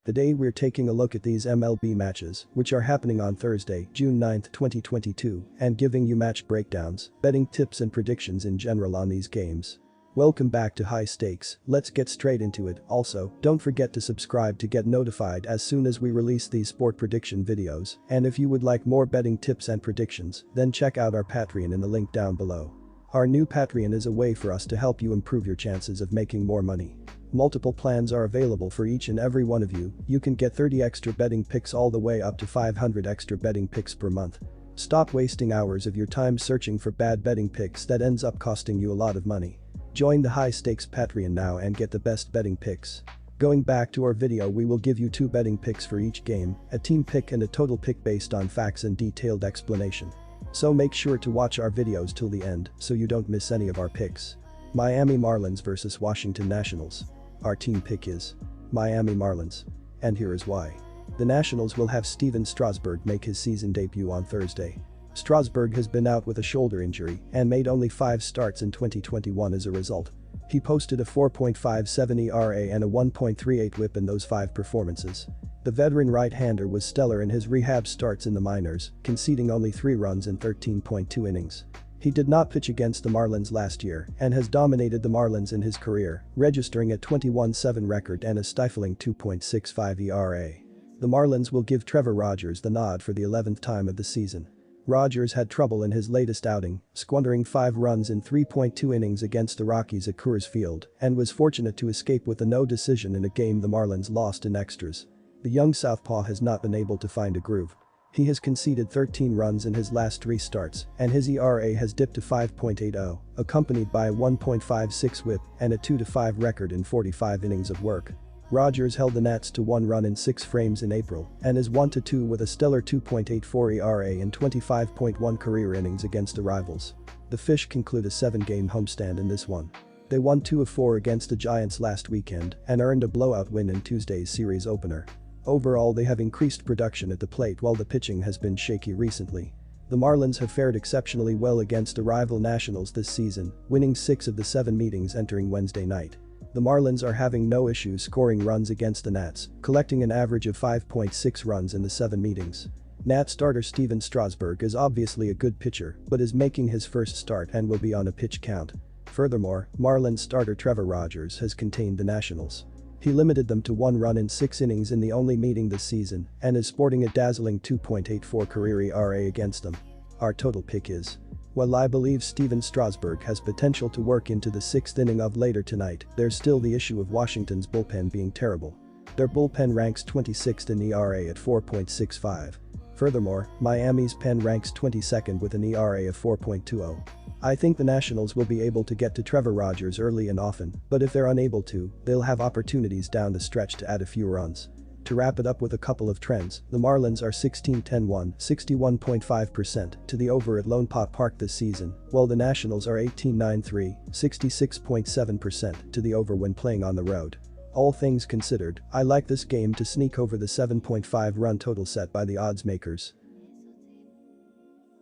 Today we're taking a look at these MLB matches, which are happening on Thursday, June 9, 2022, and giving you match breakdowns, betting tips and predictions in general on these games. Welcome back to High Stakes, let's get straight into it. Also, don't forget to subscribe to get notified as soon as we release these sport prediction videos, and if you would like more betting tips and predictions, then check out our Patreon in the link down below. Our new Patreon is a way for us to help you improve your chances of making more money. Multiple plans are available for each and every one of you. You can get 30 extra betting picks all the way up to 500 extra betting picks per month. Stop wasting hours of your time searching for bad betting picks that ends up costing you a lot of money. Join the High Stakes Patreon now and get the best betting picks. Going back to our video, we will give you 2 betting picks for each game, a team pick and a total pick based on facts and detailed explanation. So make sure to watch our videos till the end so you don't miss any of our picks. Miami Marlins vs Washington Nationals. Our team pick is Miami Marlins. And here is why. The Nationals will have Steven Strasburg make his season debut on Thursday. Strasburg has been out with a shoulder injury and made only 5 starts in 2021 as a result. He posted a 4.57 ERA and a 1.38 WHIP in those 5 performances. The veteran right-hander was stellar in his rehab starts in the minors, conceding only 3 runs in 13.2 innings. He did not pitch against the Marlins last year and has dominated the Marlins in his career, registering a 21-7 record and a stifling 2.65 ERA. The Marlins will give Trevor Rogers the nod for the 11th time of the season. Rogers had trouble in his latest outing, squandering 5 runs in 3.2 innings against the Rockies at Coors Field, and was fortunate to escape with a no decision in a game the Marlins lost in extras. The young southpaw has not been able to find a groove. He has conceded 13 runs in his last 3 starts, and his ERA has dipped to 5.80, accompanied by a 1.56 WHIP and a 2-5 record in 45 innings of work. Rogers held the Nats to 1 run in 6 frames in April and is 1-2 with a stellar 2.84 ERA in 25.1 career innings against the rivals. The Fish conclude a 7-game homestand in this one. They won 2 of 4 against the Giants last weekend and earned a blowout win in Tuesday's series opener. Overall, they have increased production at the plate while the pitching has been shaky recently. The Marlins have fared exceptionally well against the rival Nationals this season, winning 6 of the 7 meetings entering Wednesday night. The Marlins are having no issues scoring runs against the Nats, collecting an average of 5.6 runs in the 7 meetings. Nats starter Steven Strasburg is obviously a good pitcher but is making his first start and will be on a pitch count. Furthermore, Marlins starter Trevor Rogers has contained the Nationals. He limited them to 1 run in 6 innings in the only meeting this season and is sporting a dazzling 2.84 career ERA against them. Our total pick is. While I believe Steven Strasburg has potential to work into the 6th inning of later tonight, there's still the issue of Washington's bullpen being terrible. Their bullpen ranks 26th in ERA at 4.65. Furthermore, Miami's pen ranks 22nd with an ERA of 4.20. I think the Nationals will be able to get to Trevor Rogers early and often, but if they're unable to, they'll have opportunities down the stretch to add a few runs. To wrap it up with a couple of trends, the Marlins are 16-10-1, 61.5% to the over at Lone Pot Park this season, while the Nationals are 18-9-3, 66.7% to the over when playing on the road. All things considered, I like this game to sneak over the 7.5 run total set by the odds makers.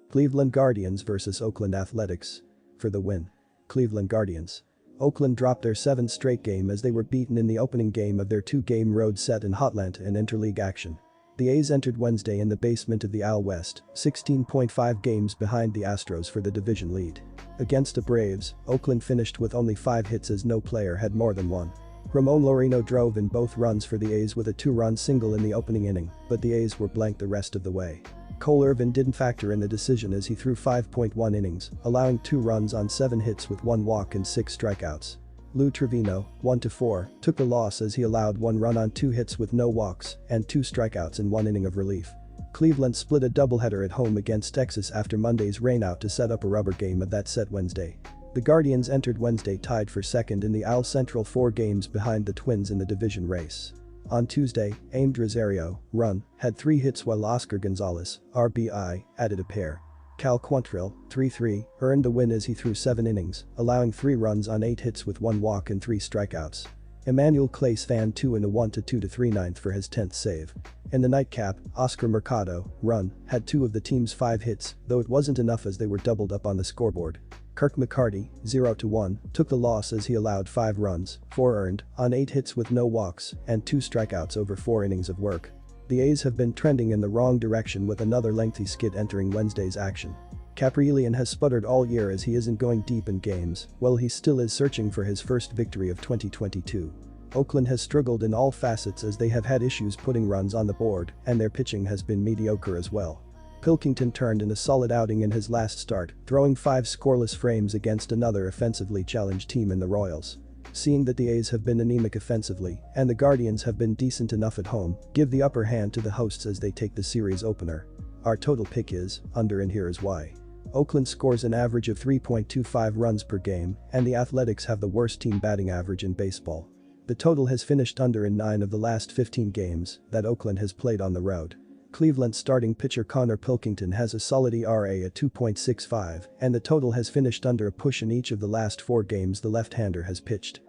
Cleveland Guardians vs Oakland Athletics. For the win. Cleveland Guardians. Oakland dropped their 7th straight game as they were beaten in the opening game of their 2-game road set in Hotlanta in interleague action. The A's entered Wednesday in the basement of the AL West, 16.5 games behind the Astros for the division lead. Against the Braves, Oakland finished with only 5 hits as no player had more than 1. Ramon Laureano drove in both runs for the A's with a 2-run single in the opening inning, but the A's were blanked the rest of the way. Cole Irvin didn't factor in the decision as he threw 5.1 innings, allowing 2 runs on 7 hits with 1 walk and 6 strikeouts. Lou Trevino, 1-4, took the loss as he allowed 1 run on 2 hits with no walks and 2 strikeouts in 1 inning of relief. Cleveland split a doubleheader at home against Texas after Monday's rainout to set up a rubber game of that set Wednesday. The Guardians entered Wednesday tied for 2nd in the AL Central, 4 games behind the Twins in the division race. On Tuesday, Amed Rosario, run, had 3 hits while Oscar Gonzalez, RBI, added a pair. Cal Quantrill, 3-3, earned the win as he threw 7 innings, allowing 3 runs on 8 hits with 1 walk and 3 strikeouts. Emmanuel Clase fan 2 in a 1-2-3 ninth for his 10th save. In the nightcap, Oscar Mercado, run, had 2 of the team's 5 hits, though it wasn't enough as they were doubled up on the scoreboard. Kirk McCarty, 0-1, took the loss as he allowed 5 runs, 4 earned, on 8 hits with no walks, and 2 strikeouts over 4 innings of work. The A's have been trending in the wrong direction with another lengthy skid entering Wednesday's action. Kaprielian has sputtered all year as he isn't going deep in games, while he still is searching for his first victory of 2022. Oakland has struggled in all facets as they have had issues putting runs on the board, and their pitching has been mediocre as well. Pilkington turned in a solid outing in his last start, throwing 5 scoreless frames against another offensively challenged team in the Royals. Seeing that the A's have been anemic offensively, and the Guardians have been decent enough at home, give the upper hand to the hosts as they take the series opener. Our total pick is under, and here is why. Oakland scores an average of 3.25 runs per game, and the Athletics have the worst team batting average in baseball. The total has finished under in 9 of the last 15 games that Oakland has played on the road. Cleveland starting pitcher Connor Pilkington has a solid ERA at 2.65, and the total has finished under a push in each of the last 4 games the left-hander has pitched.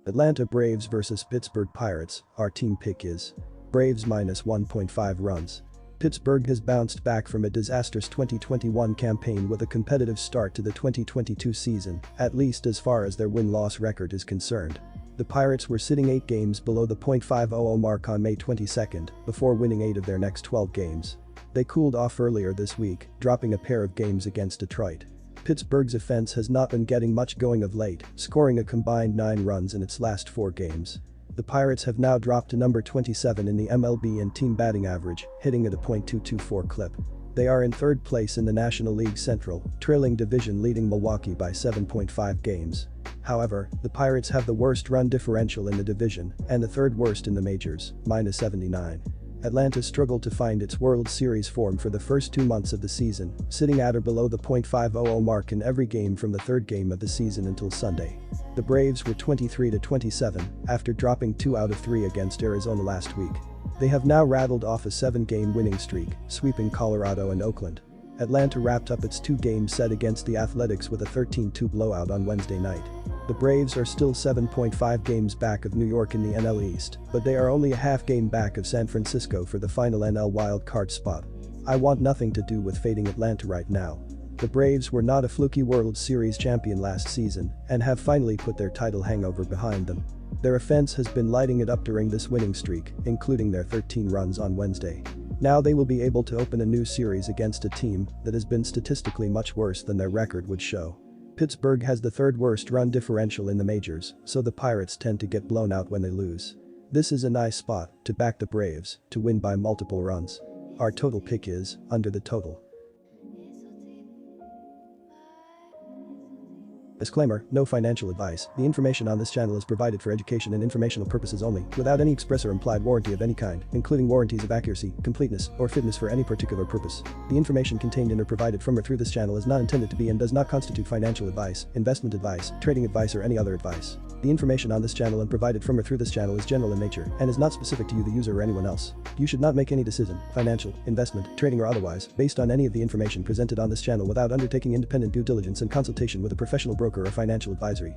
Atlanta Braves vs Pittsburgh Pirates, our team pick is Braves minus 1.5 runs. Pittsburgh has bounced back from a disastrous 2021 campaign with a competitive start to the 2022 season, at least as far as their win-loss record is concerned. The Pirates were sitting 8 games below the .500 mark on May 22 before winning 8 of their next 12 games. They cooled off earlier this week, dropping a pair of games against Detroit. Pittsburgh's offense has not been getting much going of late, scoring a combined 9 runs in its last 4 games. The Pirates have now dropped to number 27 in the MLB in team batting average, hitting at a .224 clip. They are in 3rd place in the National League Central, trailing division-leading Milwaukee by 7.5 games. However, the Pirates have the worst run differential in the division and the 3rd worst in the majors, -79. Atlanta struggled to find its World Series form for the first 2 months of the season, sitting at or below the .500 mark in every game from the 3rd game of the season until Sunday. The Braves were 23-27 after dropping 2 out of 3 against Arizona last week. They have now rattled off a 7-game winning streak, sweeping Colorado and Oakland. Atlanta wrapped up its 2-game set against the Athletics with a 13-2 blowout on Wednesday night. The Braves are still 7.5 games back of New York in the NL East, but they are only a half game back of San Francisco for the final NL wildcard spot. I want nothing to do with fading Atlanta right now. The Braves were not a fluky World Series champion last season and have finally put their title hangover behind them. Their offense has been lighting it up during this winning streak, including their 13 runs on Wednesday. Now they will be able to open a new series against a team that has been statistically much worse than their record would show. Pittsburgh has the 3rd worst run differential in the majors, so the Pirates tend to get blown out when they lose. This is a nice spot to back the Braves to win by multiple runs. Our total pick is under the total. Disclaimer, no financial advice. The information on this channel is provided for education and informational purposes only, without any express or implied warranty of any kind, including warranties of accuracy, completeness, or fitness for any particular purpose. The information contained in or provided from or through this channel is not intended to be and does not constitute financial advice, investment advice, trading advice, or any other advice. The information on this channel and provided from or through this channel is general in nature and is not specific to you, the user, or anyone else. You should not make any decision, financial, investment, trading, or otherwise, based on any of the information presented on this channel without undertaking independent due diligence and consultation with a professional broker or financial advisory.